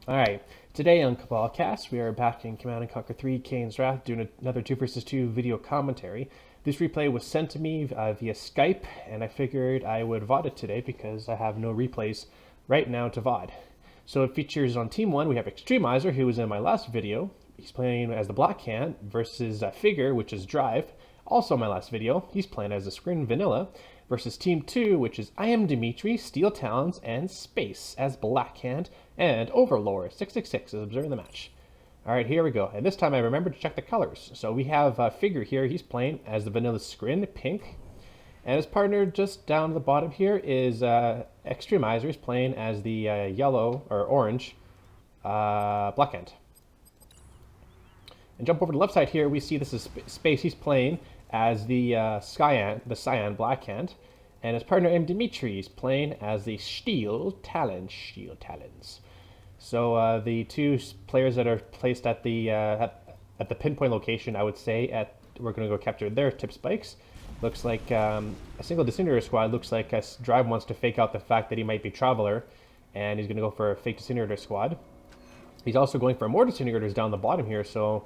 Alright, today on Cabal Cast, we are back in Command & Conquer 3 Kane's Wrath, doing another 2 versus 2 video commentary. This replay was sent to me via Skype, and I figured I would VOD it today because I have no replays right now to VOD. So it features on Team 1, we have Xtremizer, who was in my last video. He's playing as the Black Hand versus Figure, which is Drive. Also in my last video, he's playing as the Screen Vanilla versus Team 2, which is IamDimitery, Steel Talons, and Space as Black Hand, and Overlord 666 is observing the match. Alright, here we go. And this time I remembered to check the colors. So we have Figure here, he's playing as the Vanilla Scrin, pink. And his partner just down at the bottom here is Xtremizer, he's playing as the yellow, or orange, Black Hand. And jump over to the left side here, we see this is Space, he's playing as the Cyan Black Hand, and his partner IamDimitery is playing as the Steel Talons. So the two players that are placed at the pinpoint location, I would say, we're going to go capture their tip spikes. Looks like a single disintegrator squad. Looks like Drive wants to fake out the fact that he might be Traveler, and he's going to go for a fake disintegrator squad. He's also going for more disintegrators down the bottom here, so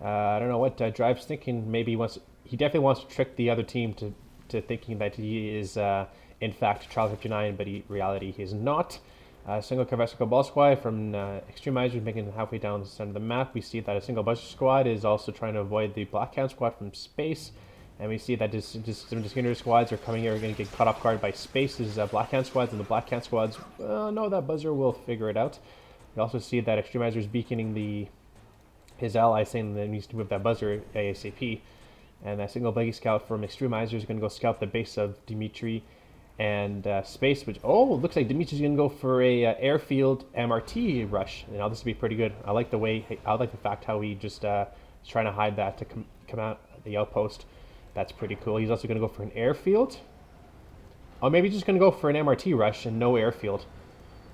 I don't know what Drive's thinking. Maybe he definitely wants to trick the other team to thinking that he is in fact Traveler 59, but in reality he is not. Single Cabal squad from Xtremizer making halfway down the center of the map. We see that a single Buster squad is also trying to avoid the Black Hand squad from Space. And we see that some disintegrator squads are coming here, are going to get caught off guard by Space's Black Hand squads, and the Black Hand squads, no, that buzzer will figure it out. We also see that Xtremizer is beaconing his ally, saying that he needs to move that buzzer ASAP. And that single buggy scout from Xtremizer is going to go scout the base of Dimitri and Space, which, looks like Dimitri's going to go for a airfield MRT rush. Now this would be pretty good. I like the fact how he just is trying to hide that to come out the outpost. That's pretty cool. He's also going to go for an airfield. Or maybe he's just going to go for an MRT rush and no airfield.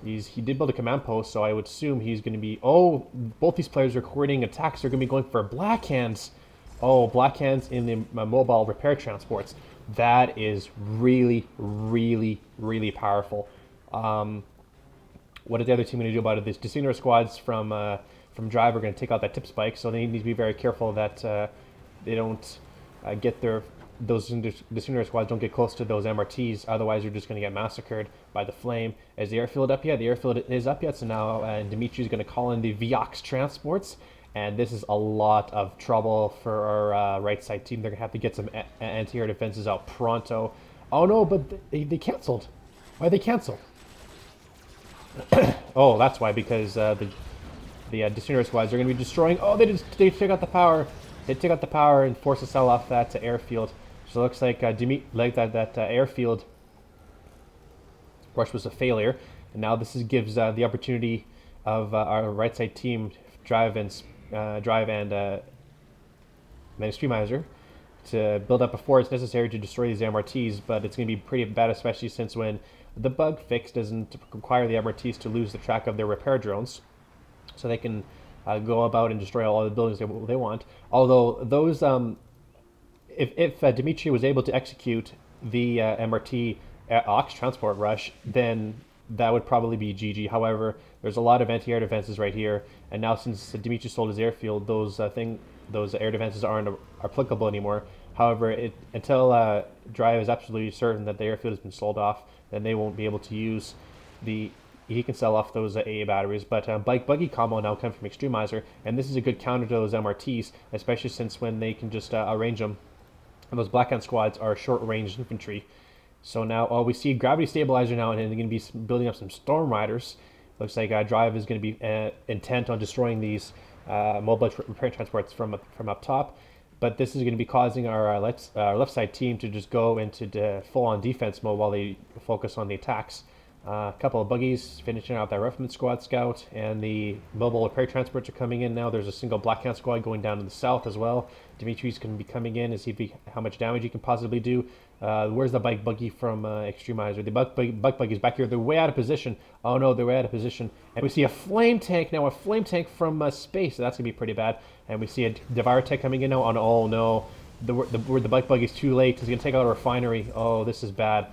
He did build a command post, so I would assume he's going to be... both these players are coordinating attacks. They're going to be going for Black Hands. Black Hands in the mobile repair transports. That is really, really, really powerful. What is the other team going to do about it? These disintegrator squads from Drive are going to take out that tip spike, so they need to be very careful that they don't those disintegrator squads don't get close to those MRTs, otherwise you're just going to get massacred by the flame. Is the airfield up yet? The airfield is up yet, so now Dimitri is going to call in the Viox transports, and this is a lot of trouble for our right side team. They're going to have to get some anti-air defenses out pronto. Oh no, but they canceled. Why they cancel? That's why, because the disintegrator squads are going to be destroying... they took out the power. They took out the power and forced to sell off that airfield. So it looks like that airfield rush was a failure. And now this gives the opportunity of our right side team, Drive and Xtremizer, to build up a force necessary to destroy these MRTs. But it's going to be pretty bad, especially since when the bug fix doesn't require the MRTs to lose the track of their repair drones, so they can go about and destroy all the buildings they want. Although those, if Dimitri was able to execute the MRT Ox transport rush, then that would probably be GG. However, there's a lot of anti-air defenses right here, and now since Dimitri sold his airfield, those air defenses aren't applicable anymore. However, until Drive is absolutely certain that the airfield has been sold off, then they won't be able to use he can sell off those AA batteries. But buggy combo now comes from Xtremizer, and this is a good counter to those MRTs, especially since when they can just arrange them. And those Black Hand squads are short-range infantry. So now, we see Gravity Stabilizer now, and they're going to be building up some Storm Riders. Looks like Drive is going to be intent on destroying these mobile repair transports from up top. But this is going to be causing our left side team to just go into full-on defense mode while they focus on the attacks. A couple of buggies finishing out that Ruffman squad scout, and the mobile repair transports are coming in now. There's a single Black Hand squad going down to the south as well. Dimitri's going to be coming in to see how much damage he can possibly do. Where's the buggy from Xtremizer? The buggy is back here. They're way out of position. Oh no, they're way out of position. And we see a flame tank now, a flame tank from Space. So that's going to be pretty bad. And we see a Devour Tech coming in now. Oh no, the buggy is too late. He's going to take out a refinery. Oh, this is bad.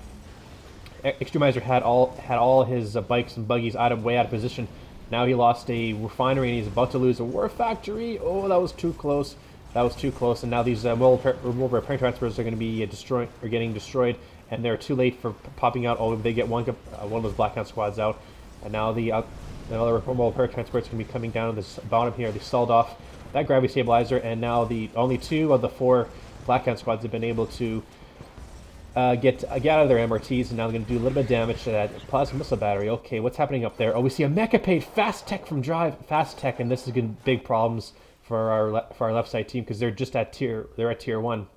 Xtremizer had all his bikes and buggies way out of position. Now he lost a refinery and he's about to lose a war factory. Oh, that was too close. That was too close. And now these mobile repair transfers are going to be getting destroyed, and they're too late for popping out. Oh, they get one of those Blackhand squads out, and now another mobile repair transport is going to be coming down this bottom here. They sold off that gravity stabilizer, and now the only 2 of the 4 Blackhand squads have been able to get out of their MRTs, and now they're going to do a little bit of damage to that plasma missile battery. Okay, what's happening up there? Oh, we see a Mechapade fast tech from Drive, fast tech, and this is going to be big problems for our left side team, because they're just at tier 1.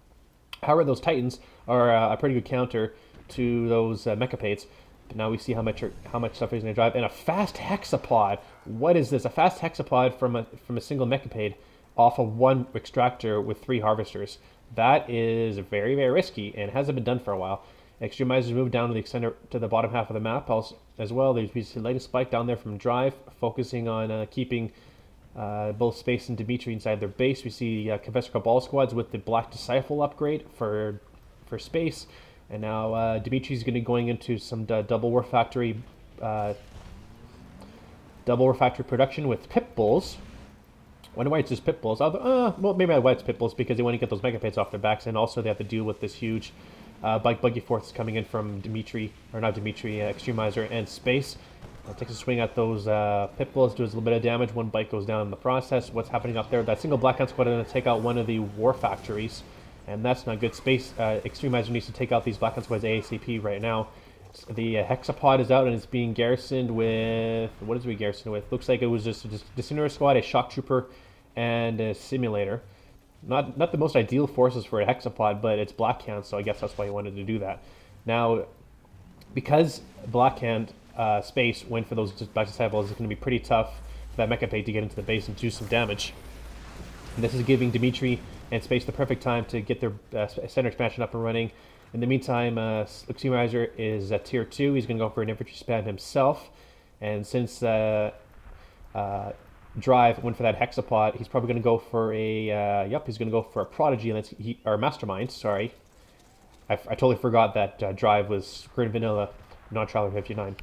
However, those Titans are a pretty good counter to those Mechapades. But now we see how much stuff he's going to drive, and a fast hexapod. What is this? A fast hexapod from a single Mechapade off of 1 extractor with 3 harvesters. That is very, very risky and hasn't been done for a while. Xtremizers moved down to the bottom half of the map as well. There's the latest spike down there from Drive, focusing on keeping both Space and Dimitri inside their base. We see Cabal squads with the Black Disciple upgrade for Space, and now Dimitri's going to be going into some double war factory production with Pit Bulls. I wonder why it's just Pit Bulls. Well, maybe why it's Pit Bulls, because they want to get those Megapades off their backs, and also they have to deal with this huge buggy force coming in from Xtremizer and Space. Takes a swing at those Pit Bulls, does a little bit of damage. 1 bike goes down in the process. What's happening up there? That single Blackhand squad is going to take out 1 of the war factories, and that's not good. Xtremizer needs to take out these Blackhand squads ASAP right now. The hexapod is out and it's being garrisoned with... What is we garrisoned with? Looks like it was just a disintegrator squad, a shock trooper, and a simulator. Not the most ideal forces for a hexapod, but it's Blackhand, so I guess that's why he wanted to do that. Now, because Blackhand Space went for those Black Disciples, it's going to be pretty tough for that Mechapade to get into the base and do some damage. And this is giving Dimitri and Space the perfect time to get their center expansion up and running. In the meantime, Xtremizer is at tier 2. He's going to go for an infantry span himself. And since Drive went for that hexapod, he's probably going to go for a he's going to go for a prodigy, and or mastermind. Sorry, I totally forgot that Drive was Green Vanilla, non-Traveler 59.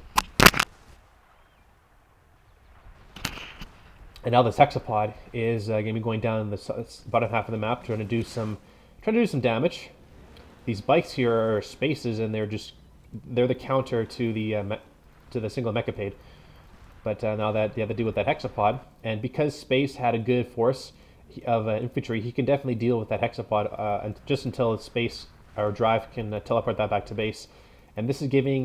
And now this hexapod is going to be going down the bottom half of the map, trying to do some damage. These bikes here are Spaces, and they're the counter to the single Mechapade. But now that they have to deal with that hexapod, and because Space had a good force of infantry, he can definitely deal with that hexapod just until Space or Drive can teleport that back to base. And this is giving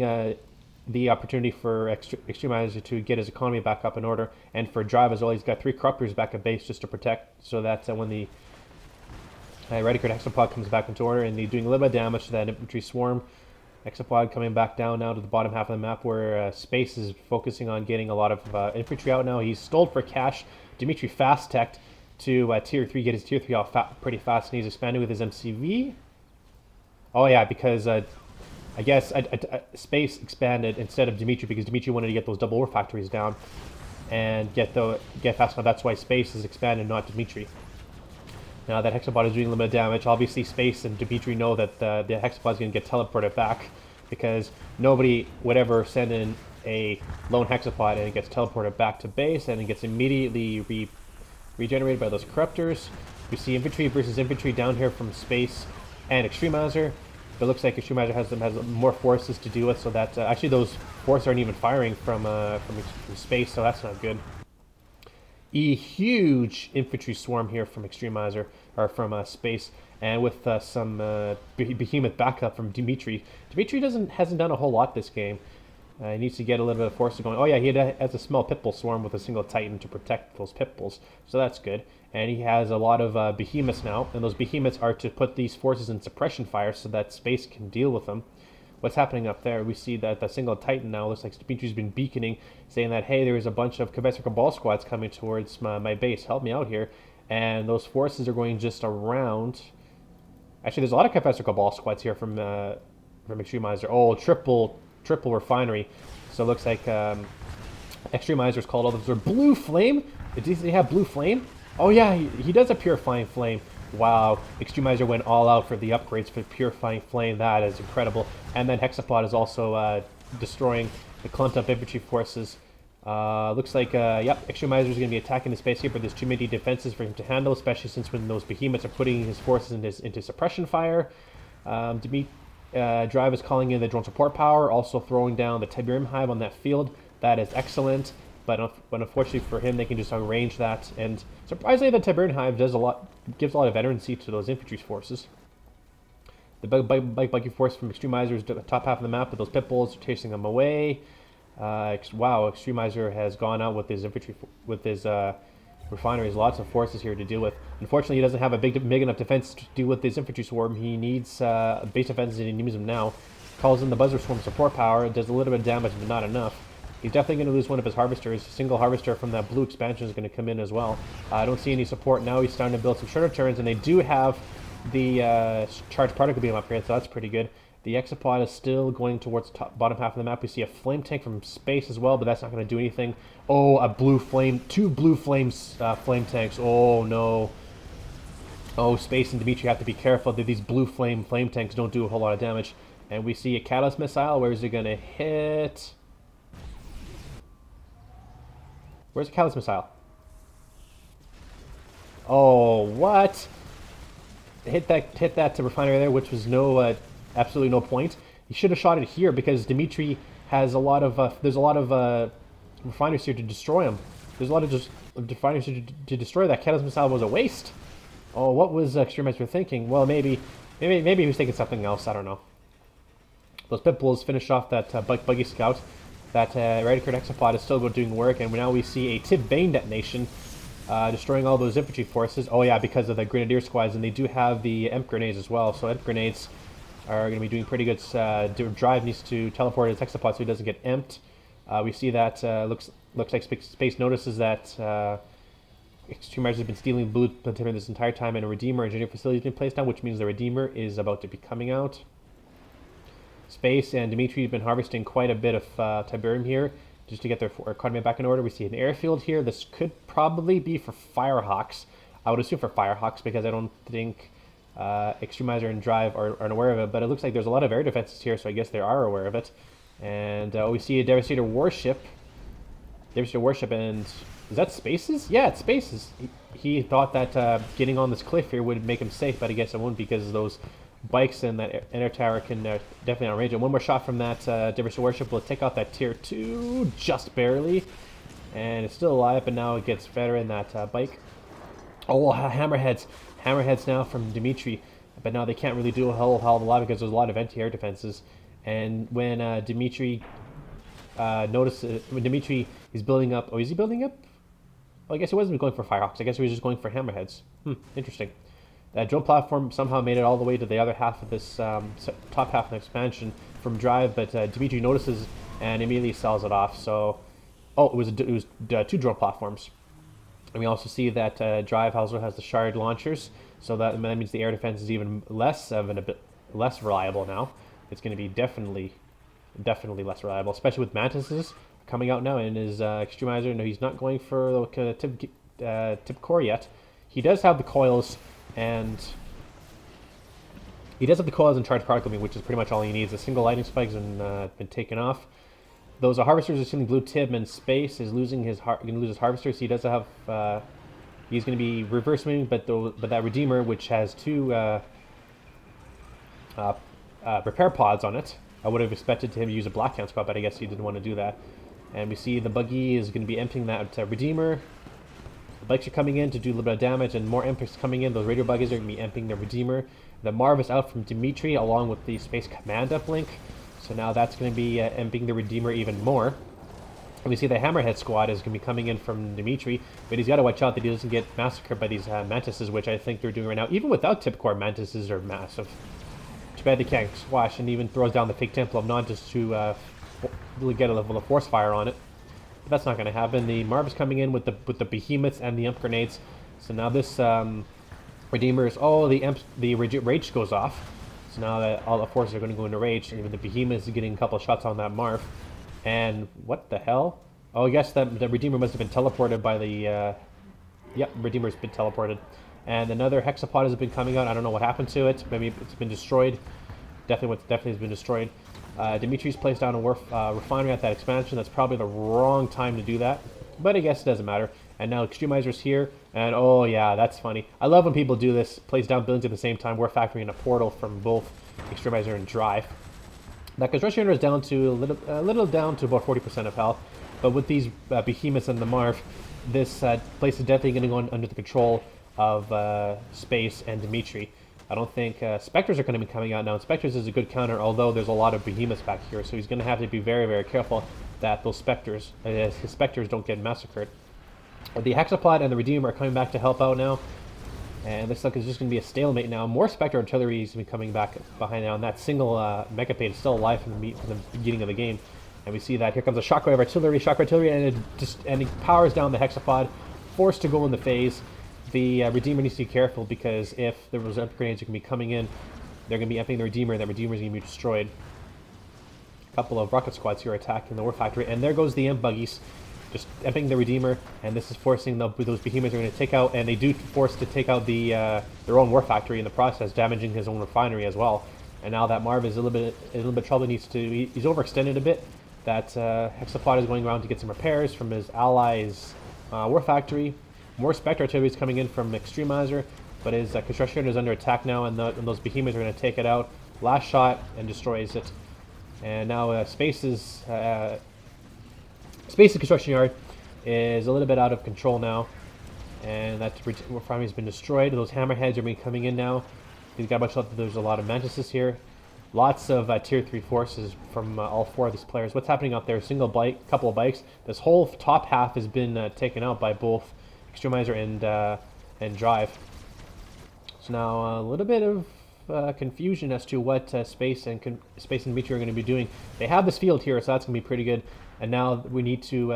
the opportunity for Xtremizer to get his economy back up in order, and for Drive as well. He's got 3 corruptors back at base just to protect, so that when the Reticular hexapod comes back into order, and they're doing a little bit of damage to that infantry swarm. Hexapod coming back down now to the bottom half of the map, where Space is focusing on getting a lot of infantry out now. He's stalled for cash. Dimitri fast-teched to tier 3, get his tier 3 off pretty fast, and he's expanding with his MCV. Oh yeah, because I guess Space expanded instead of Dimitri, because Dimitri wanted to get those double war factories down and get fast enough. That's why Space is expanded, not Dimitri. Now that hexapod is doing a little bit of damage. Obviously, Space and Dimitri know that the hexapod is going to get teleported back, because nobody would ever send in a lone hexapod and it gets teleported back to base, and it gets immediately regenerated by those corruptors. We see infantry versus infantry down here from Space and Xtremizer. But it looks like Xtremizer has more forces to deal with, so that actually those forces aren't even firing from Space, so that's not good. A huge infantry swarm here from Xtremizer, or from Space, and with some behemoth backup from Dimitri. Dimitri hasn't done a whole lot this game. He needs to get a little bit of force going. Oh yeah, he has a small Pitbull swarm with a single Titan to protect those Pitbulls, so that's good. And he has a lot of behemoths now, and those behemoths are to put these forces in suppression fire so that Space can deal with them. What's happening up there? We see that the single Titan now looks like Dimitri's been beaconing, saying that, hey, there's a bunch of Cabal squads coming towards my base. Help me out here. And those forces are going just around. Actually, there's a lot of Cabal squads here from Xtremizer. Oh, triple refinery. So it looks like Xtremizer's called all those. Are Blue Flame? Did he have Blue Flame? Oh yeah, he does a Purifying Flame. Wow, Xtremizer went all out for the upgrades for Purifying Flame. That is incredible. And then Hexapod is also destroying the clumped up infantry forces Looks like, yep, Xtremizer is going to be attacking the space here, but there's too many defenses for him to handle, especially since when those behemoths are putting his forces into suppression fire. Drive is calling in the drone support power, also throwing down the Tiberium Hive on that field. That is excellent, but unfortunately for him, they can just arrange that. And surprisingly, the Tiberium Hive gives a lot of veterancy to those infantry forces. The buggy force from Xtremizer is the top half of the map, but those pit bulls are chasing them away. Wow, Xtremizer has gone out with his infantry, with his refineries. Lots of forces here to deal with. Unfortunately, he doesn't have a big enough defense to deal with his infantry swarm. He needs base defenses, and he needs them now. Calls in the buzzer swarm support power. Does a little bit of damage, but not enough. He's definitely going to lose one of his harvesters. A single harvester from that blue expansion is going to come in as well. I don't see any support now. He's starting to build some shorter turns, and they do have the charged particle beam upgrade, so that's pretty good. The Exopod is still going towards the bottom half of the map. We see a flame tank from space as well, but that's not going to do anything. Oh, a blue flame, two blue flames, flame tanks. Oh no. Oh, Space and Dimitri have to be careful that these blue flame tanks don't do a whole lot of damage. And we see a catalyst missile. Where is it going to hit? Where's the catalyst missile? Oh, what? Hit that refinery there, which was no absolutely no point. He should have shot it here because Dimitri has a lot of there's a lot of refineries here to destroy him. There's a lot of just refineries to destroy. That catalyst missile was a waste. Oh, what was Xtremizer thinking? Well, maybe he was thinking something else. I don't know. Those pit bulls finished off that buggy scout. That Radical Exopod is still doing work, and now we see a tip vein detonation, destroying all those infantry forces. Oh yeah, because of the grenadier squads, and they do have the EMP grenades as well. So EMP grenades are going to be doing pretty good. Drive needs to teleport his Exopod so he doesn't get emped. We see that looks like Space notices that Xtremizer has been stealing blue plutonium this entire time, and a Redeemer engineering facility has been placed down, which means the Redeemer is about to be coming out. Space and Dimitri have been harvesting quite a bit of Tiberium here just to get their economy back in order. We see an airfield here. This could probably be for Firehawks. I would assume for Firehawks because I don't think Xtremizer and Drive aren't aware of it, but it looks like there's a lot of air defenses here, so I guess they are aware of it. And we see a Devastator warship. And is that Space's? Yeah, it's Space's. He thought that getting on this cliff here would make him safe, but I guess it won't because those bikes and that air tower can definitely outrange it. One more shot from that Devastator warship will take out that tier 2 just barely, and it's still alive, but now it gets better in that bike. Oh, hammerheads now from Dimitri, but now they can't really do a hell of a lot because there's a lot of anti-air defenses. And when Dimitri notices, when Dimitri is building up, oh, is he building up? Oh, I guess he wasn't going for Firehawks. I guess he was just going for hammerheads. Interesting. That drone platform somehow made it all the way to the other half of this top half of the expansion from Drive, but Dimitri notices and immediately sells it off. So, oh, it was 2 drone platforms. And we also see that Drive also has the shard launchers, so that means the air defense is even less reliable now. It's going to be definitely less reliable, especially with Mantises coming out now. And his Xtremizer, no, he's not going for the tip core yet. He does have the coils, and charged particle beam, which is pretty much all he needs. A single lightning spike has been taken off. Those harvesters are stealing blue tib, and Space is losing his harvesters. He does have he's going to be reverse moving, but that Redeemer, which has 2 repair pods on it, I would have expected him to use a Black Hand squad, but I guess he didn't want to do that. And we see the buggy is going to be emptying that Redeemer. The bikes are coming in to do a little bit of damage, and more imps coming in. Those radio buggies are going to be emptying the Redeemer. The Marv is out from Dimitri along with the Space Command uplink. So now that's going to be emptying the Redeemer even more. And we see the Hammerhead squad is going to be coming in from Dimitri, but he's got to watch out that he doesn't get massacred by these Mantises, which I think they're doing right now. Even without tip core, Mantises are massive. Too bad they can't squash, and even throws down the fake Temple of Nod just to really get a level of force fire on it. But that's not going to happen. The Marv is coming in with the behemoths and the imp grenades. So now this Redeemer is... Oh, the rage goes off. So now that all the forces are going to go into rage, and even the behemoth is getting a couple of shots on that Marv. And what the hell? Oh, I guess that the Redeemer must have been teleported by the... Yep, Redeemer's been teleported. And another Hexapod has been coming out. I don't know what happened to it. Maybe it's been destroyed. Definitely has been destroyed. Dimitri's placed down a refinery at that expansion. That's probably the wrong time to do that, but I guess it doesn't matter. And now Xtremizer's here, and oh yeah, that's funny. I love when people do this, place down buildings at the same time. We're factoring a portal from both Xtremizer and Drive. That construction unit is down to a little down to about 40% of health, but with these behemoths and the Marv, this place is definitely going to go under the control of Space and Dimitri. I don't think Spectres are going to be coming out now. Spectres is a good counter, although there's a lot of behemoths back here, so he's going to have to be very, very careful that those Spectres, his Spectres don't get massacred. The Hexapod and the Redeemer are coming back to help out now, and it looks like it's just going to be a stalemate now. More Spectre artillery is going to be coming back behind now, and that single Mechapade is still alive from the beginning of the game. And we see that here comes a Shockwave artillery, and it powers down the Hexapod, forced to go in the phase. The Redeemer needs to be careful, because if the result grenades are going to be coming in, they're going to be emptying the Redeemer, and that Redeemer is going to be destroyed. A couple of rocket squads here attacking the War Factory, and there goes the Imp Buggies, just emptying the Redeemer, and this is forcing those behemoths are going to take out, and they do force to take out their own War Factory in the process, damaging his own refinery as well. And now that Marv is a little bit trouble. He's overextended a bit. That Hexapod is going around to get some repairs from his allies' War Factory. More Spectre artillery is coming in from Xtremizer, but his construction unit is under attack now, and those behemoths are going to take it out. Last shot and destroys it. And now Space's construction yard is a little bit out of control now, and that refinery has been destroyed. Those hammerheads are coming in now. He's got a bunch of, there's a lot of mantises here. Lots of tier 3 forces from all four of these players. What's happening out there? Single bike, couple of bikes. This whole top half has been taken out by both Xtremizer and Drive. So now a little bit of confusion as to what Space and Dimitri are going to be doing. They have this field here, so that's going to be pretty good. And now we need to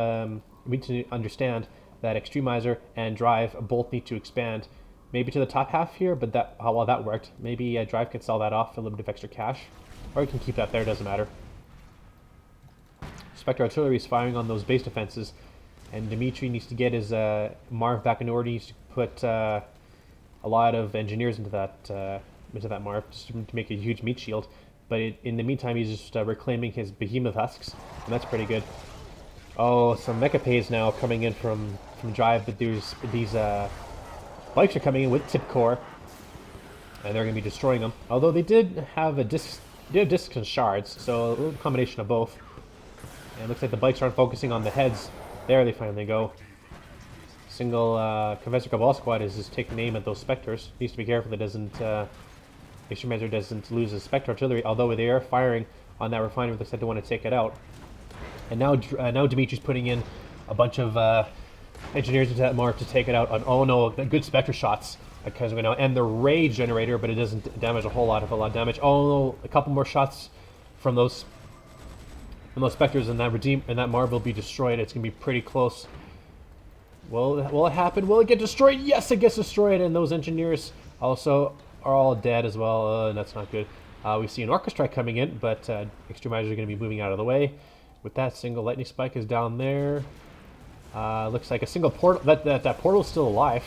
understand that Xtremizer and Drive both need to expand. Maybe to the top half here, but how well that worked. Maybe Drive can sell that off for a little bit of extra cash. Or you can keep that there, doesn't matter. Spectre artillery is firing on those base defenses. And Dimitri needs to get his Marv back in order. He needs to put a lot of engineers into that Marv just to make a huge meat shield. But in the meantime, he's just reclaiming his behemoth husks. And that's pretty good. Oh, some Mechapades now coming in from Drive, but there's these bikes are coming in with tip core, and they're going to be destroying them. Although they did have discs and shards, so a little combination of both. And it looks like the bikes aren't focusing on the heads. There they finally go. Single Professor Cabal squad is just taking aim at those Spectres. Needs to be careful that Xtremizer doesn't lose his Spectre artillery. Although they are firing on that refinery, looks like they want to take it out. And now Dimitri's putting in a bunch of engineers into that Marv to take it out. Oh no, good Spectre shots, because we know, and the rage generator, but it doesn't damage a lot of damage. Oh no, a couple more shots from those Spectres, and that Marv will be destroyed. It's gonna be pretty close. Will it happen? Will it get destroyed? Yes, it gets destroyed, and those engineers also are all dead as well. And that's not good. We see an Orchestra coming in, but Xtremizers are going to be moving out of the way. With that, single lightning spike is down there. Looks like a single portal. That portal is still alive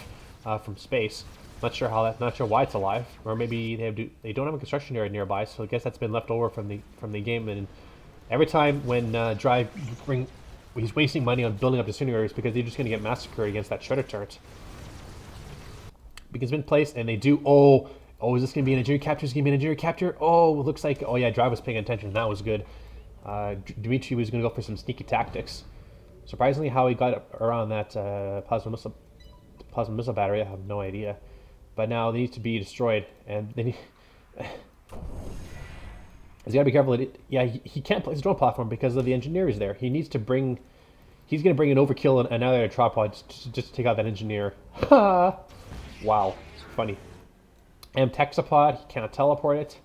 from space. Not sure why it's alive, or maybe they don't have a construction area nearby. So I guess that's been left over from the game. And every time when Drive he's wasting money on building up disintegrators, because they're just going to get massacred against that shredder turret. Because it's been placed, and they do. Oh, is this going to be an engineer capture? Is it going to be an engineer capture? Oh, it looks like. Oh yeah, Drive was paying attention. That was good. Dimitri was going to go for some sneaky tactics. Surprisingly, how he got around that plasma missile battery, I have no idea. But now they need to be destroyed, and then he's got to be careful. He can't place his drone platform because of the engineers there. He needs to bring. He's going to bring an overkill and another tripod just to take out that engineer. Wow, funny. Hexapod, he can't teleport it.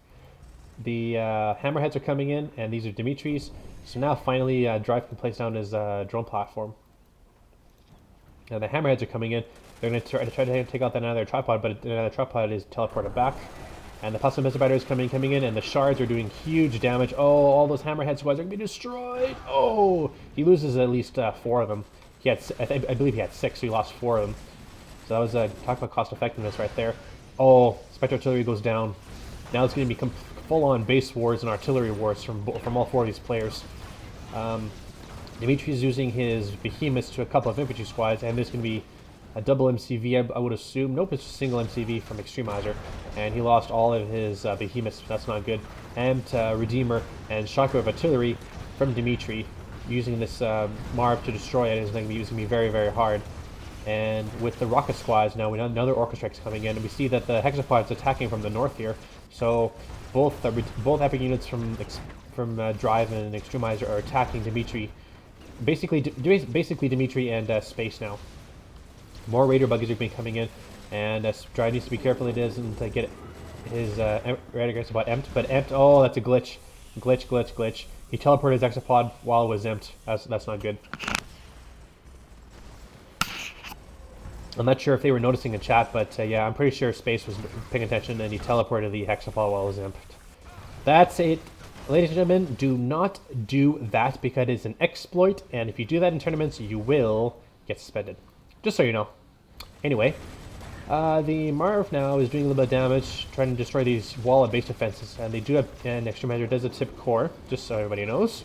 The hammerheads are coming in, and these are Dimitri's. So now finally Drive can place down his drone platform. Now the hammerheads are coming in. They're going to try to take out that another tripod, but another tripod is teleported back. And the plasma missile battery is coming in, and the shards are doing huge damage. Oh, all those hammerhead squads are going to be destroyed. Oh, he loses at least 4 of them. He had, I believe he had 6, so he lost 4 of them. So that was talk about cost effectiveness right there. Oh, Spectre artillery goes down. Now it's going to be full-on base wars and artillery wars from all four of these players. Dimitri's using his behemoths to a couple of infantry squads, and there's going to be a double MCV, I would assume. Nope, it's a single MCV from Xtremizer, and he lost all of his behemoths. That's not good. And Redeemer and Shockwave Artillery from Dimitri, using this Marv to destroy it is going to be very, very hard. And with the rocket squads now, we have another Orca Strike's coming in, and we see that the Hexapod's attacking from the north here. So both epic units from Drive and Xtremizer are attacking Dimitri. Basically Dimitri and Space now. More Raider buggies are being coming in, and Drive needs to be careful he doesn't get his Raider Exapod emped. But emped, oh, that's a glitch. Glitch. He teleported his Exapod while it was emped. That's not good. I'm not sure if they were noticing in chat, but yeah, I'm pretty sure Space was paying attention, and he teleported the Hexapod while it was emped. That's it. Ladies and gentlemen, do not do that because it's an exploit, and if you do that in tournaments, you will get suspended. Just so you know. Anyway, the Marv now is doing a little bit of damage, trying to destroy these wall of base defenses, and they do have an Xtremizer does a tip core, just so everybody knows.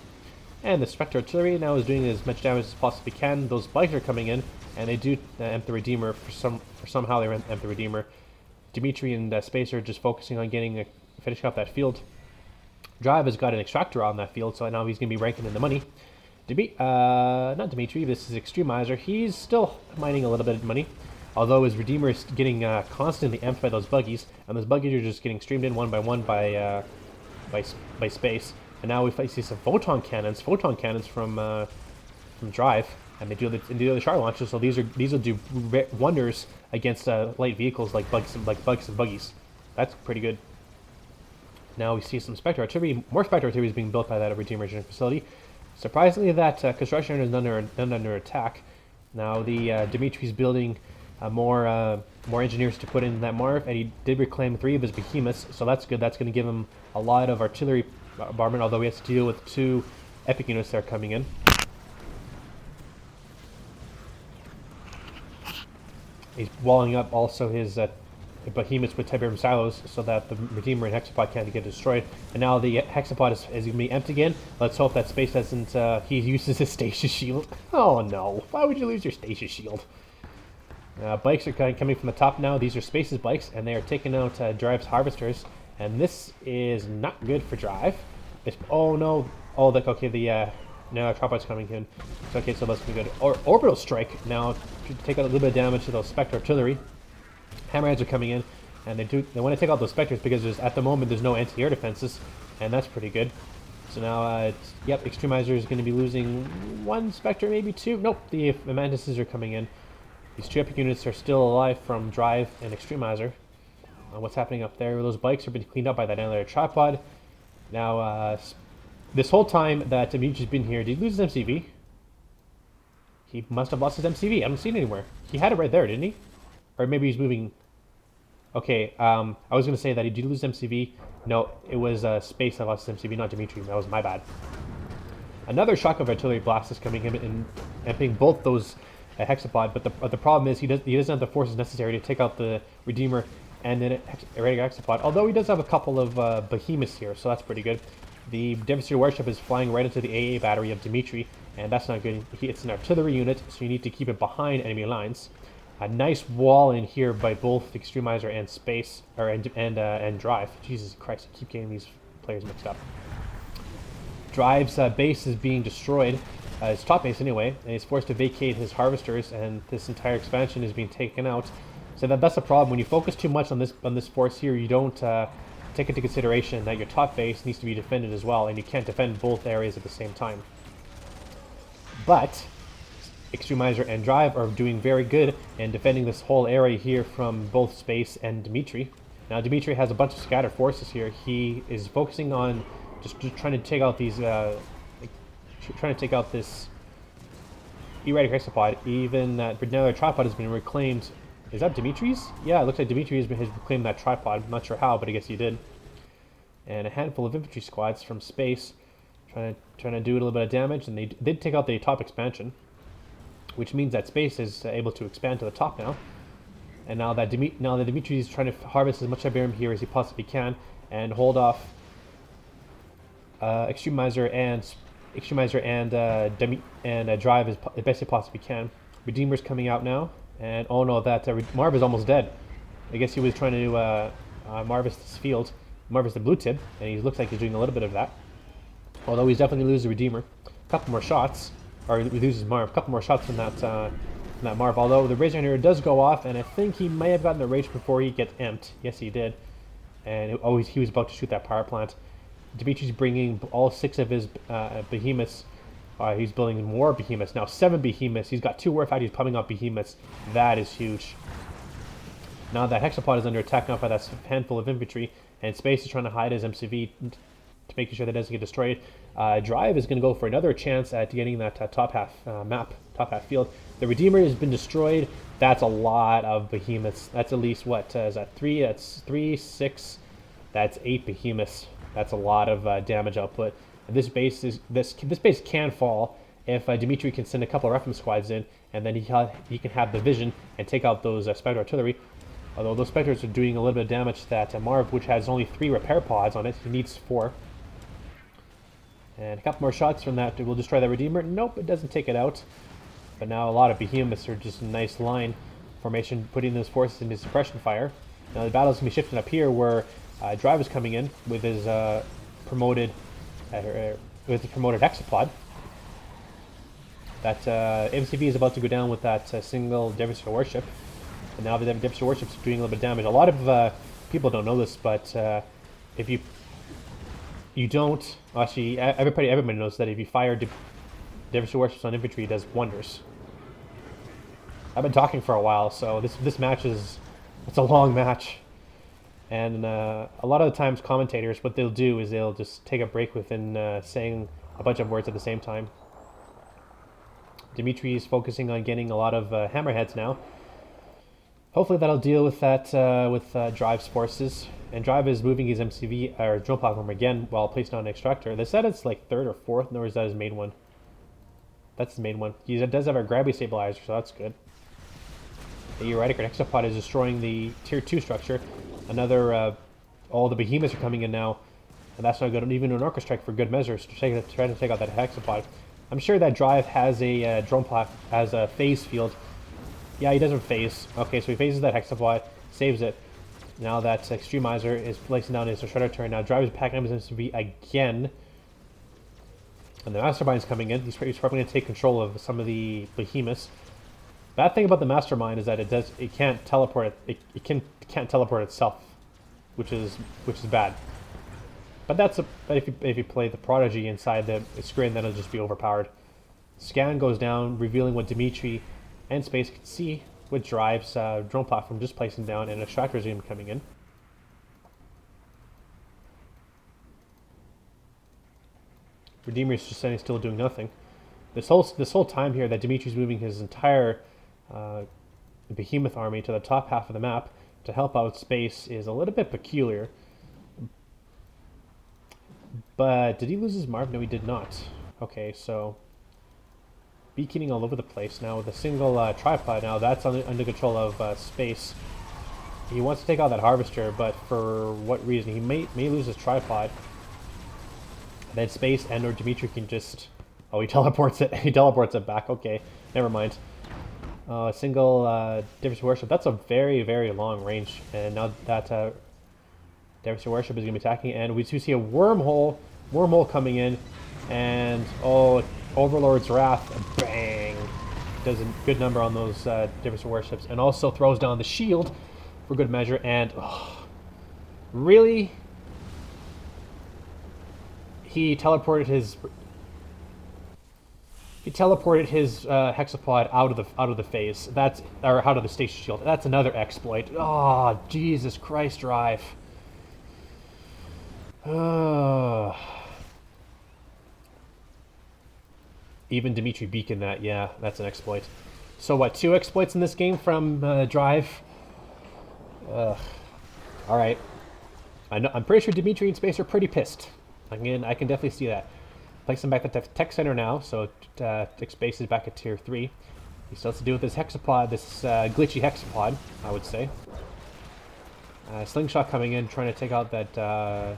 And the Spectre Artillery now is doing as much damage as possibly can. Those bikes are coming in, and they do emp the Redeemer somehow they emp the Redeemer. Dimitri and Space are just focusing on finishing up that field. Drive has got an extractor on that field, so now he's going to be ranking in the money. Not Dimitri, this is Xtremizer. He's still mining a little bit of money, although his Redeemer is getting constantly amped by those buggies, and those buggies are just getting streamed in one by one by Space. And now we see some photon cannons from Drive, and they do the shard launches. So these will do wonders against light vehicles like bugs and buggies. That's pretty good. Now we see some Spectre Artillery. More Spectre Artillery is being built by that Redeemer engineering facility. Surprisingly, that construction is under attack. Now the Dimitri's building more engineers to put in that Marv, and he did reclaim 3 of his behemoths, so that's good. That's going to give him a lot of artillery bombardment, although he has to deal with 2 epic units that are coming in. He's walling up also his behemoths with Tiberium silos so that the Redeemer and Hexapod can't get destroyed. And now the Hexapod is going to be empty again. Let's hope that Space doesn't... he uses his stasis shield. Oh no, why would you lose your stasis shield? Bikes are coming from the top now. These are Space's bikes, and they are taking out Drive's harvesters. And this is not good for Drive. Oh no. Oh, okay, now Tripod's coming in. Okay, so that's going to be good. Orbital Strike now to take out a little bit of damage to those Spectre Artillery. Hammerheads are coming in, and they want to take out those Spectres because at the moment there's no anti-air defenses, and that's pretty good. So now, Xtremizer is going to be losing 1 Spectre, maybe 2. Nope, the Mantises are coming in. These 2 epic units are still alive from Drive and Xtremizer. What's happening up there? Those bikes are being cleaned up by that another tripod. Now, this whole time that Dimitri's been here, did he lose his MCV? He must have lost his MCV. I don't see it anywhere. He had it right there, didn't he? Or maybe he's moving... Okay, I was going to say that he did lose MCV. No, it was Space that lost his MCV, not Dimitri. That was my bad. Another shock of artillery blast is coming in and emptying both those Hexapod, but the problem is he doesn't have the forces necessary to take out the Redeemer and then a regular Hexapod, although he does have a couple of behemoths here, so that's pretty good. The Devastator Warship is flying right into the AA battery of Dimitri, and that's not good. It's an artillery unit, so you need to keep it behind enemy lines. A nice wall in here by both Xtremizer and Space, and Drive. Jesus Christ, I keep getting these players mixed up. Drive's base is being destroyed, his top base anyway, and he's forced to vacate his harvesters, and this entire expansion is being taken out. So that's the problem. When you focus too much on this force here, you don't take into consideration that your top base needs to be defended as well, and you can't defend both areas at the same time. But Xtremizer and Drive are doing very good in defending this whole area here from both Space and Dimitri. Now Dimitri has a bunch of scattered forces here. He is focusing on just trying to take out these, trying to take out this erratic hexapod. Even that another tripod has been reclaimed. Is that Dimitri's? Yeah, it looks like Dimitri has reclaimed that tripod. I'm not sure how, but I guess he did. And a handful of infantry squads from Space trying to do a little bit of damage, and they did take out the top expansion, which means that Space is able to expand to the top now. And now that Dimitri is trying to harvest as much Tiberium here as he possibly can and hold off Xtremizer and Drive as best they possibly can. Redeemer's coming out now, and oh no, that Marv is almost dead. I guess he was trying to Marvis this field, Marvis the blue tip, and he looks like he's doing a little bit of that. Although he's definitely going to lose the Redeemer. A couple more shots, or he loses Marv. A couple more shots from that Marv. Although the Razor Hunter does go off, and I think he may have gotten the rage before he gets amped. Yes, he did. And he was about to shoot that power plant. Dimitri's bringing all 6 of his behemoths. He's building more behemoths. Now 7 behemoths. He's got 2 warfactories he's pumping up behemoths. That is huge. Now that Hexapod is under attack now by that handful of infantry, and Space is trying to hide his MCV to make sure that it doesn't get destroyed. Drive is going to go for another chance at getting that top half top half field. The Redeemer has been destroyed. That's a lot of behemoths. That's at least, what, is that 3? That's 3, 6, that's 8 behemoths. That's a lot of damage output. And this base can fall if Dimitri can send a couple of Requiem squads in, and then he can have the vision and take out those Spectre artillery. Although those Spectres are doing a little bit of damage to that Marv, which has only 3 repair pods on it. He needs 4. And a couple more shots from that will destroy that Redeemer. Nope, it doesn't take it out. But now a lot of behemoths are just a nice line formation, putting those forces into suppression fire. Now the battle's going to be shifting up here, where Drive is coming in with his promoted hexapod. That MCV is about to go down with that single Devastator warship. And now the Devastator warship's doing a little bit of damage. A lot of people don't know this, but if you don't, actually everybody knows that if you fire Devastator warships on infantry, it does wonders. I've been talking for a while, so this match it's a long match. And a lot of the times commentators, what they'll do is they'll just take a break within saying a bunch of words at the same time. Dimitri is focusing on getting a lot of hammerheads now. Hopefully that'll deal with that with Drive's forces. And Drive is moving his MCV or drone platform again while placed on an extractor. They said it's like 3rd or 4th, nor is that his main one. That's his main one. He does have a gravity stabilizer, so that's good. The Erratic Hexapod is destroying the tier 2 structure. Another, all the behemoths are coming in now, and that's not good. Even an Orca Strike for good measures to try to take out that Hexapod. I'm sure that Drive has a drone platform, has a phase field. Yeah, he doesn't phase. Okay, so he phases that Hexapod, saves it. Now that Xtremizer is placing down his Shredder turret. Now Drive is packing up his MCV again. And the Mastermind is coming in. He's probably going to take control of some of the behemoths. Bad thing about the Mastermind is that it can't teleport it can't teleport itself, which is bad. But if you play the Prodigy inside the screen, then it'll just be overpowered. Scan goes down, revealing what Dimitri and Space can see with Drive's drone platform just placing down, and Extractor Zoom coming in. Redeemer is just standing still, doing nothing. This whole time here that Dimitri's moving his entire behemoth army to the top half of the map to help out Space is a little bit peculiar. But did he lose his Marv? No, he did not. Okay, so beaconing all over the place now with a single tripod. Now that's under control of Space. He wants to take out that harvester, but for what reason? He may lose his tripod. And then Space and or Dimitri can just... Oh, he teleports it. He teleports it back. Okay, never mind. Single Devastator Warship. That's a very, very long range. And now that Devastator Warship is going to be attacking, and we see a wormhole coming in, and oh, Overlord's Wrath, bang, does a good number on those Devastator Warships, and also throws down the shield for good measure. And really, he teleported his hexapod out of the phase. Or out of the station shield. That's another exploit. Oh, Jesus Christ, Drive. Even Dimitri beacon that. Yeah, that's an exploit. So what? 2 exploits in this game from Drive. All right. I'm pretty sure Dimitri and Space are pretty pissed. Again, I can definitely see that. Place him back at the tech center now, so Space is back at tier 3. He still has to deal with this hexapod, this glitchy hexapod, I would say. Slingshot coming in, trying to take out that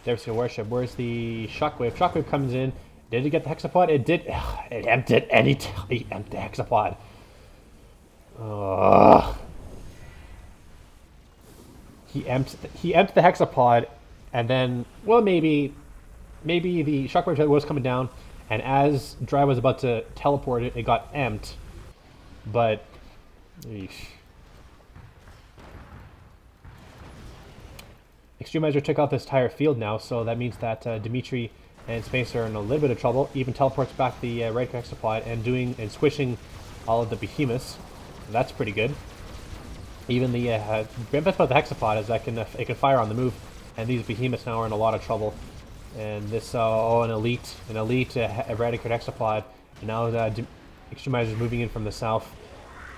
There's your warship. Where's the shockwave? Shockwave comes in. Did it get the hexapod? It did. It emptied it emptied the hexapod. He emptied the hexapod, and then, well, maybe the shockwave was coming down, and as Drive was about to teleport it, it got emptied. But, eesh. Xtremizer took out this entire field now, so that means that Dimitri and Space are in a little bit of trouble. Even teleports back the right hexapod and squishing all of the behemoths. That's pretty good. Even the best about the hexapod is that it can fire on the move, and these behemoths now are in a lot of trouble. And this an elite eradicated hexapod, and now Xtremizer is moving in from the south.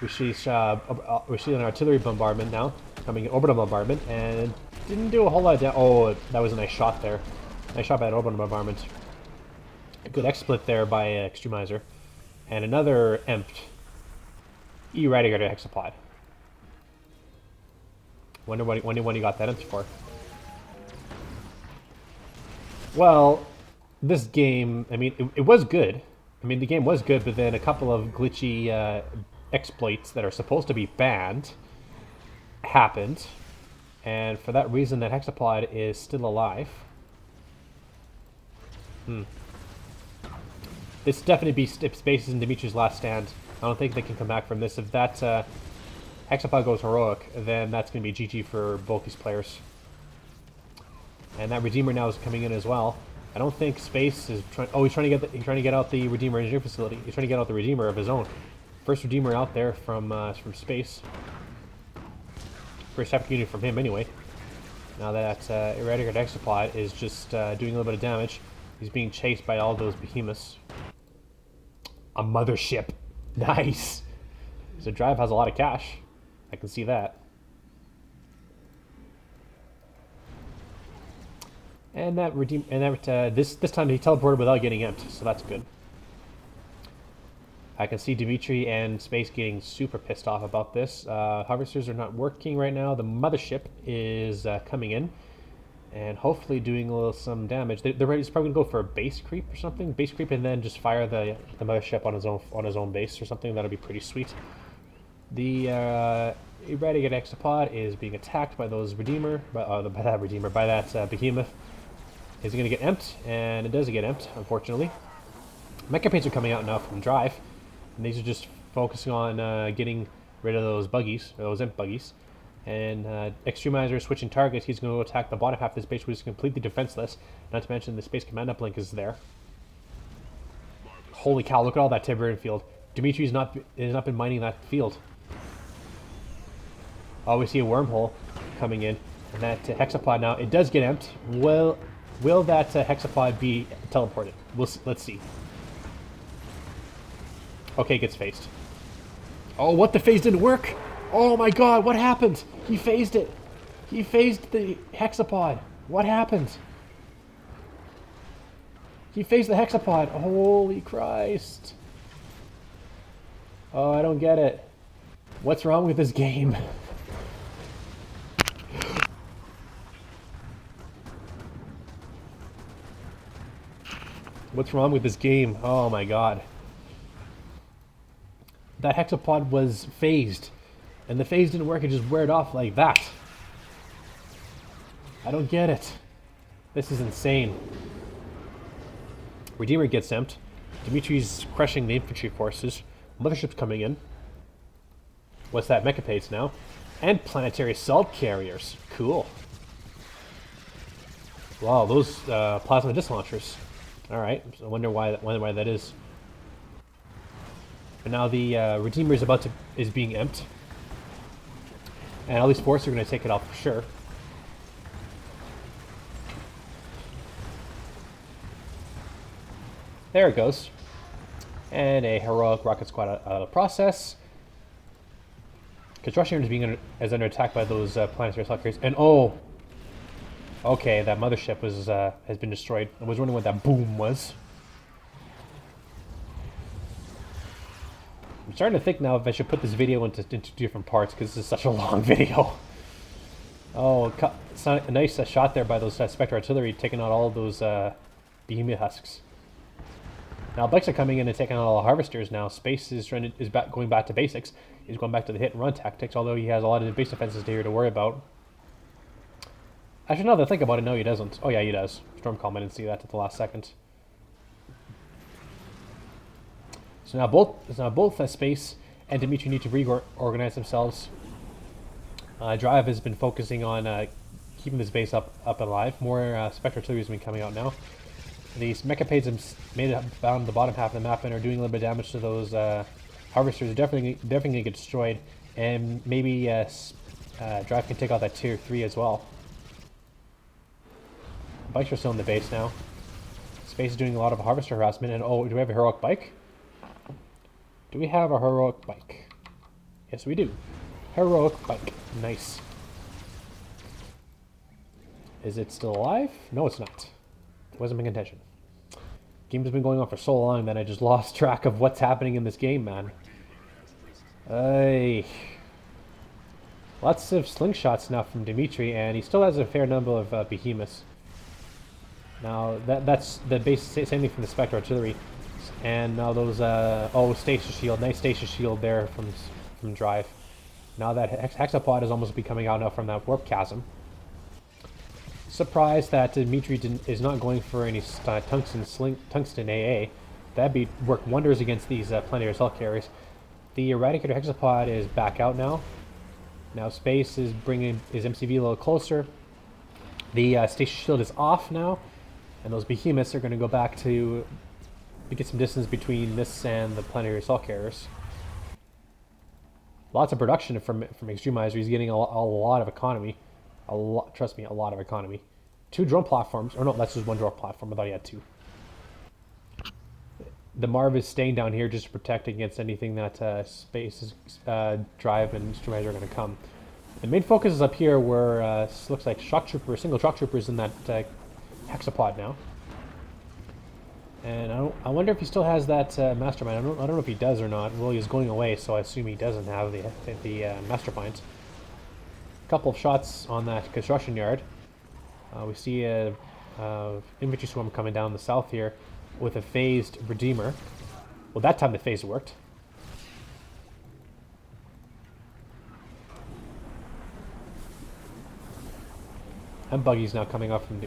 We see an artillery bombardment now coming in, orbital bombardment, and didn't do a whole lot of damage. Oh, that was a nice shot there. Nice shot by that orbital bombardment. A good X-split there by Xtremizer, and another eradicated hexapod. Wonder when he got that empty for. Well, this game, I mean, it was good. I mean, the game was good, but then a couple of glitchy exploits that are supposed to be banned happened. And for that reason, that hexapod is still alive. This definitely be Spaces and Dimitri's last stand. I don't think they can come back from this. If that hexapod goes heroic, then that's going to be GG for both these players. And that Redeemer now is coming in as well. I don't think Space is trying. Oh, he's trying to get out the Redeemer engineer facility. He's trying to get out the Redeemer of his own. First Redeemer out there from Space. First epic unit from him, anyway. Now that Eradicated Hexapod is just doing a little bit of damage. He's being chased by all those behemoths. A mothership. Nice. So Drive has a lot of cash. I can see that. And that this time he teleported without getting emptied, so that's good. I can see Dimitri and Space getting super pissed off about this. Harvesters are not working right now. The mothership is coming in and hopefully doing some damage. He's probably gonna go for a base creep or something. Base creep and then just fire the mothership on his own base or something. That'll be pretty sweet. The Eradicated Hexapod is being attacked by those by that behemoth. Is it going to get emptied? And it does get emptied, unfortunately. Mecha paints are coming out now from Drive, and these are just focusing on getting rid of those buggies, or those imp buggies. And Xtremizer is switching targets. He's going to attack the bottom half of this base, which is completely defenseless. Not to mention the space command uplink is there. Holy cow! Look at all that Tiberian field. Dimitri's has not been mining that field. Oh, we see a wormhole coming in, and that hexapod now it does get emptied. Will that hexapod be teleported? Let's see. Okay, gets phased. Oh, what? The phase didn't work? Oh my god, what happened? He phased it. He phased the hexapod. What happened? He phased the hexapod. Holy Christ. Oh, I don't get it. What's wrong with this game? What's wrong with this game? Oh my god. That hexapod was phased. And the phase didn't work, it just weared off like that. I don't get it. This is insane. Redeemer gets emptied. Dimitri's crushing the infantry forces. Mothership's coming in. What's that? Mechapades now. And planetary salt carriers. Cool. Wow, those plasma disc launchers. Alright, so I wonder why that is. But now the Redeemer is being emptied. And all these forces are going to take it out for sure. There it goes. And a heroic rocket squad out of the process. Construction unit is under attack by those planetary salt carriers. And oh! Okay, that mothership has been destroyed. I was wondering what that boom was. I'm starting to think now if I should put this video into different parts because this is such a long video. Oh, it's a nice shot there by those Spectre artillery, taking out all those behemoth husks. Now bikes are coming in and taking out all the harvesters now. Space is going back to basics. He's going back to the hit and run tactics, although he has a lot of base defenses here to worry about. Actually, now that I think about it, no, he doesn't. Oh yeah, he does. Stormcalm, I didn't see that at the last second. So now both Space and Dimitri need to reorganize themselves. Drive has been focusing on keeping this base up and alive. More Spectre artillery has been coming out now. These mechapades have made it down the bottom half of the map and are doing a little bit of damage to those harvesters. Definitely going to get destroyed, and maybe Drive can take out that tier 3 as well. Bikes are still in the base now. Space is doing a lot of harvester harassment, and oh, do we have a heroic bike? Do we have a heroic bike? Yes, we do. Heroic bike. Nice. Is it still alive? No, it's not. It wasn't paying attention. Game has been going on for so long that I just lost track of what's happening in this game, man. Lots of slingshots now from Dimitri, and he still has a fair number of behemoths. Now, that's the base, same thing from the Spectre artillery. And now those, oh, stasis shield, nice stasis shield there from Drive. Now that hexapod is almost coming out now from that warp chasm. Surprised that Dimitri is not going for any tungsten AA. That'd work wonders against these planetary assault carriers. The Eradicator hexapod is back out now. Now Space is bringing his MCV a little closer. The stasis shield is off now, and those behemoths are going to go back to get some distance between this and the planetary assault carriers. Lots of production from Xtremizer. He's getting a lot of economy. Trust me, a lot of economy. 2 drone platforms. Or no, that's just 1 drone platform. I thought he had 2. The Marv is staying down here just to protect against anything that Space, Drive, and Xtremizer are going to come. The main focus is up here where looks like single shock troopers in that hexapod now. And I wonder if he still has that mastermind. I don't know if he does or not. Well, he's going away, so I assume he doesn't have the mastermind. A couple of shots on that construction yard. We see a infantry swarm coming down the south here with a phased Redeemer. Well, that time the phase worked. And buggies now coming up from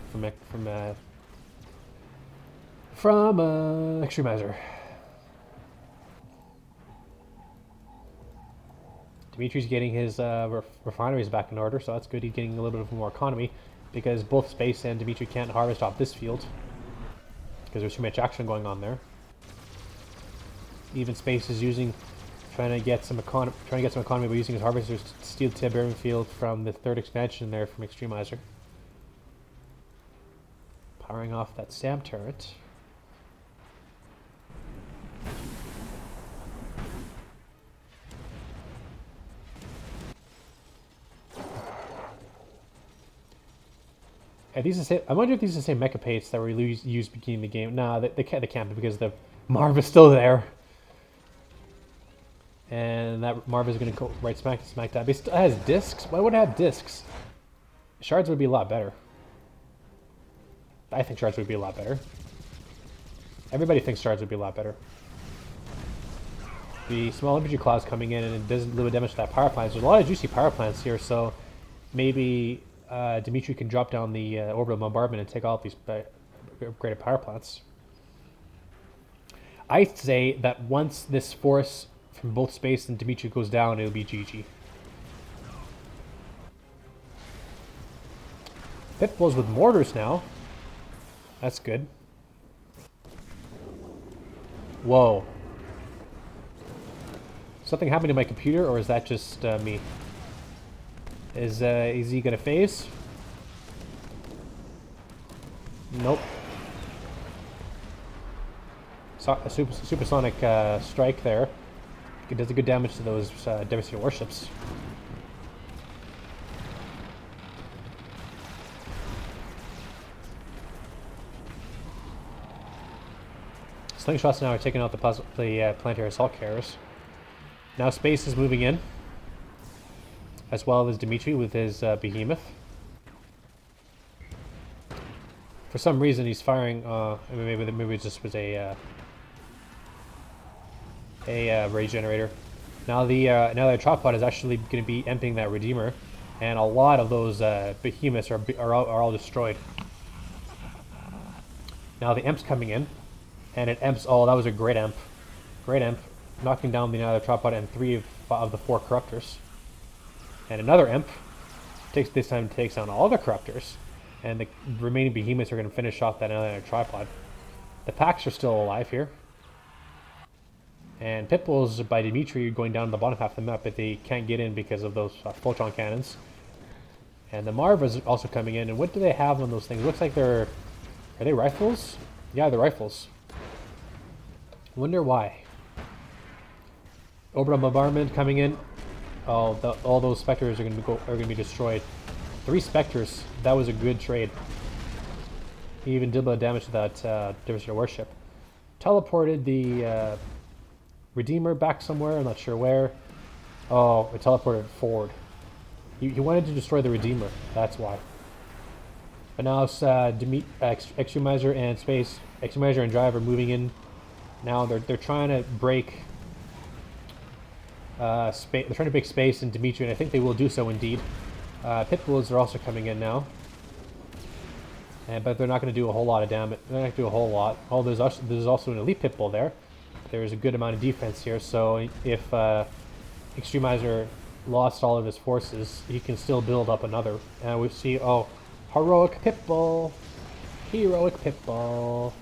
Xtremizer. Dimitri's getting his refineries back in order, so that's good. He's getting a little bit more economy because both Space and Dimitri can't harvest off this field because there's too much action going on there. Even Space is trying to get some economy by using his harvesters to steal Tiberium field from the 3rd expansion there from Xtremizer. Powering off that SAM turret. Are these the same? I wonder if these are the same mechapates that were used beginning the game. Nah, they can't be because the Marv is still there. And that Marv is going to go right smack dab. It still has discs? Why would it have discs? Shards would be a lot better. I think shards would be a lot better. Everybody thinks shards would be a lot better. The small infantry cloud's coming in and it does a little bit of damage to that power plant. There's a lot of juicy power plants here, so maybe Dimitri can drop down the orbital bombardment and take out these upgraded power plants. I'd say that once this force from both Space and Dimitri goes down, it'll be GG. Pit bulls with mortars now. That's good. Whoa. Something happened to my computer, or is that just me? Is he gonna phase? Nope. A supersonic strike there. It does a good damage to those devastating warships. Slingshots now are taking out the planetary assault carriers. Now Space is moving in, as well as Dimitri with his behemoth. For some reason, he's firing. Maybe it just was a rage generator. Now the tripod is actually going to be emptying that Redeemer, and a lot of those behemoths are all destroyed. Now the Emp's coming in, and it Emps. Oh, that was a great Emp. Great Emp. Knocking down the Annihilator tripod and 3 of the 4 Corruptors. And another Emp. This time takes down all the Corruptors. And the remaining Behemoths are going to finish off that Annihilator tripod. The packs are still alive here. And Pitbulls by Dimitri going down to the bottom half of the map, but they can't get in because of those Photon Cannons. And the Marva's also coming in. And what do they have on those things? Looks like they're... Are they rifles? Yeah, they're rifles. Wonder why. Orbital Bombardment coming in. Oh, all those Spectres are going to be destroyed. 3 Spectres. That was a good trade. He even did a lot of damage to that Division Warship. Teleported the Redeemer back somewhere. I'm not sure where. Oh, it teleported forward. He wanted to destroy the Redeemer. That's why. But now it's Xtremizer and Space. Xtremizer and Drive are moving in. Now they're trying to break space. They're trying to break Space and Dimitri, and I think they will do so indeed. Pitbulls are also coming in now, but they're not going to do a whole lot of damage. They're not going to do a whole lot. Oh, there's also an elite Pitbull there. There's a good amount of defense here. So if Xtremizer lost all of his forces, he can still build up another. And we see, oh, heroic Pitbull, heroic Pitbull.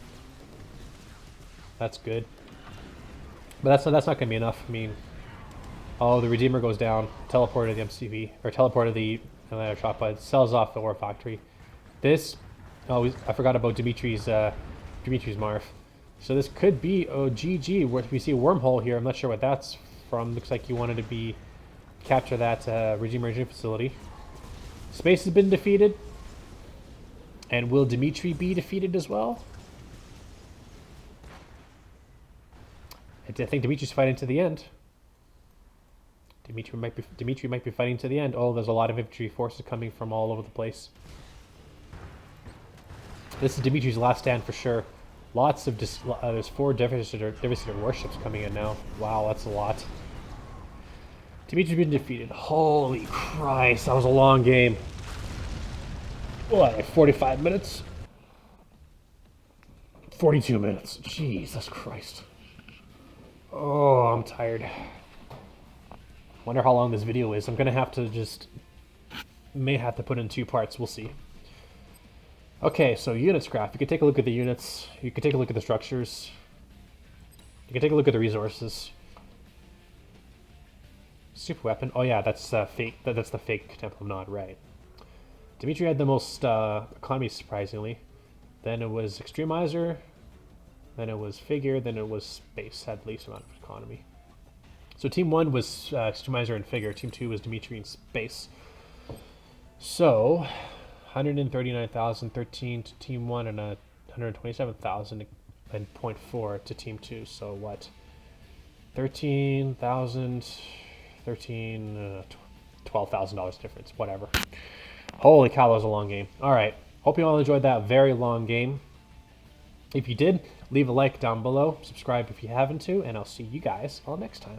That's good, but that's not going to be enough. I mean, oh, the Redeemer goes down, teleported the MCV, or teleported the Annihilator tripod, sells off the War Factory. This, oh, I forgot about Dimitri's Marv. So this could be GG. We see a wormhole here. I'm not sure what that's from. Looks like he wanted to capture that Redeemer engine facility. Space has been defeated, and will Dimitri be defeated as well? I think Dimitri's fighting to the end. Dimitri might be fighting to the end. Oh, there's a lot of infantry forces coming from all over the place. This is Dimitri's last stand for sure. Lots of there's 4 devastator warships coming in now. Wow, that's a lot. Dimitri's been defeated. Holy Christ, that was a long game. What, like 45 minutes? 42 minutes. Jesus Christ. Oh, I'm tired. Wonder how long this video is. I'm gonna have to may have to put in 2 parts. We'll see. Okay, so units graph. You can take a look at the units. You can take a look at the structures. You can take a look at the resources. Super weapon. Oh yeah, that's fake. That's the fake Temple of Nod, right? Dimitri had the most economy, surprisingly. Then it was Xtremizer. Then it was Figure. Then it was Space. Had the least amount of economy. So Team 1 was Xtremizer and Figure. Team 2 was Dimitri and Space. So 139,013 to Team 1 and 127,000 and 0.4 to Team 2. So what? 13,000, $12,000 difference. Whatever. Holy cow, that was a long game. All right. Hope you all enjoyed that very long game. If you did, leave a like down below. Subscribe if you haven't to, and I'll see you guys all next time.